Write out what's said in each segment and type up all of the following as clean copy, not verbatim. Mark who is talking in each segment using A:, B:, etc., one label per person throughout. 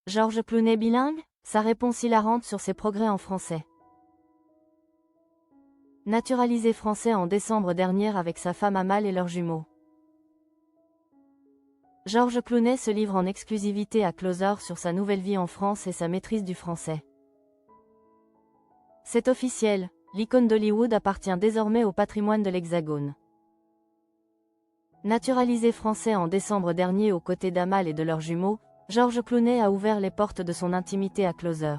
A: Georges Clooney bilingue? Sa réponse hilarante sur ses progrès en français. Naturalisé français en décembre dernier avec sa femme Amal et leurs jumeaux. Georges Clooney se livre en exclusivité à Closer sur sa nouvelle vie en France et sa maîtrise du français. C'est officiel, l'icône d'Hollywood appartient désormais au patrimoine de l'Hexagone. Naturalisé français en décembre dernier aux côtés d'Amal et de leurs jumeaux, Georges Clooney a ouvert les portes de son intimité à Closer.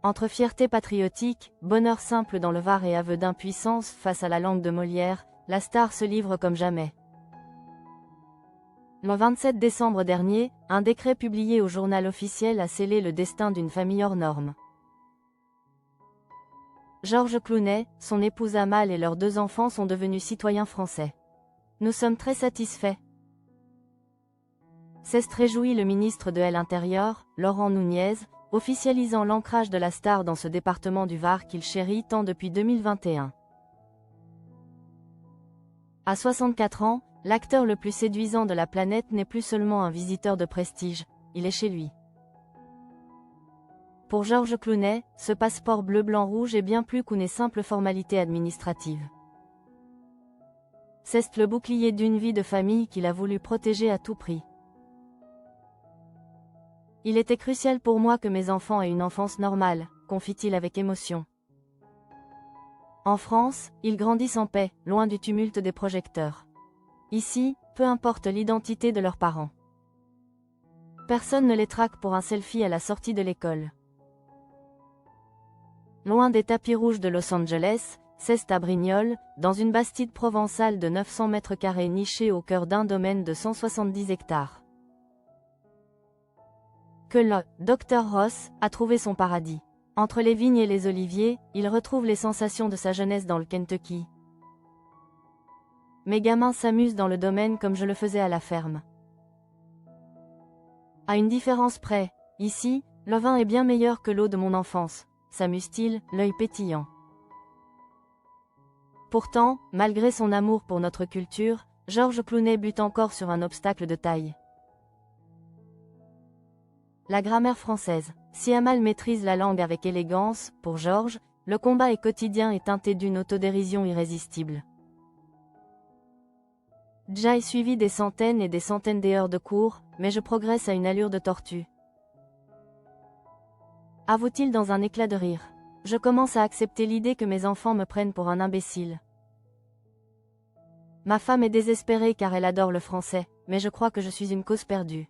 A: Entre fierté patriotique, bonheur simple dans le Var et aveu d'impuissance face à la langue de Molière, la star se livre comme jamais. Le 27 décembre dernier, un décret publié au journal officiel a scellé le destin d'une famille hors norme. Georges Clooney, son épouse Amal et leurs 2 enfants sont devenus citoyens français. Nous sommes très satisfaits. S'est réjoui le ministre de l'Intérieur, Laurent Nunez, officialisant l'ancrage de la star dans ce département du Var qu'il chérit tant depuis 2021. À 64 ans, l'acteur le plus séduisant de la planète n'est plus seulement un visiteur de prestige, il est chez lui. Pour Georges Clooney, ce passeport bleu-blanc-rouge est bien plus qu'une simple formalité administrative. C'est le bouclier d'une vie de famille qu'il a voulu protéger à tout prix. Il était crucial pour moi que mes enfants aient une enfance normale, confie-t-il avec émotion. En France, ils grandissent en paix, loin du tumulte des projecteurs. Ici, peu importe l'identité de leurs parents. Personne ne les traque pour un selfie à la sortie de l'école. Loin des tapis rouges de Los Angeles, c'est à Brignoles, dans une bastide provençale de 900 mètres carrés nichée au cœur d'un domaine de 170 hectares. Que le Dr Ross a trouvé son paradis. Entre les vignes et les oliviers, il retrouve les sensations de sa jeunesse dans le Kentucky. Mes gamins s'amusent dans le domaine comme je le faisais à la ferme. À une différence près, ici, le vin est bien meilleur que l'eau de mon enfance, s'amuse-t-il, l'œil pétillant. Pourtant, malgré son amour pour notre culture, Georges Clooney bute encore sur un obstacle de taille. La grammaire française. Si Amal maîtrise la langue avec élégance, pour Georges, le combat est quotidien et teinté d'une autodérision irrésistible. J'ai suivi des centaines et des centaines d'heures de cours, mais je progresse à une allure de tortue. Avoue-t-il dans un éclat de rire. Je commence à accepter l'idée que mes enfants me prennent pour un imbécile. Ma femme est désespérée car elle adore le français, mais je crois que je suis une cause perdue.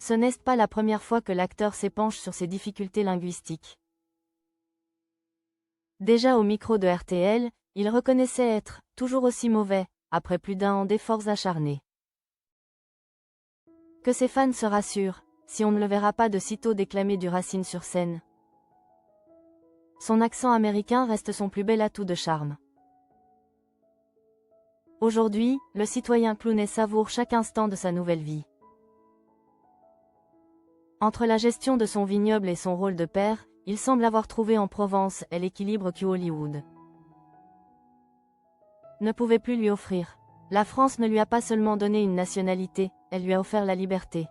A: Ce n'est pas la première fois que l'acteur s'épanche sur ses difficultés linguistiques. Déjà au micro de RTL, il reconnaissait être « toujours aussi mauvais », après plus d'1 an d'efforts acharnés. Que ses fans se rassurent, si on ne le verra pas de sitôt déclamer du Racine sur scène. Son accent américain reste son plus bel atout de charme. Aujourd'hui, le citoyen Clooney savoure chaque instant de sa nouvelle vie. Entre la gestion de son vignoble et son rôle de père, il semble avoir trouvé en Provence l'équilibre que Hollywood ne pouvait plus lui offrir. La France ne lui a pas seulement donné une nationalité, elle lui a offert la liberté.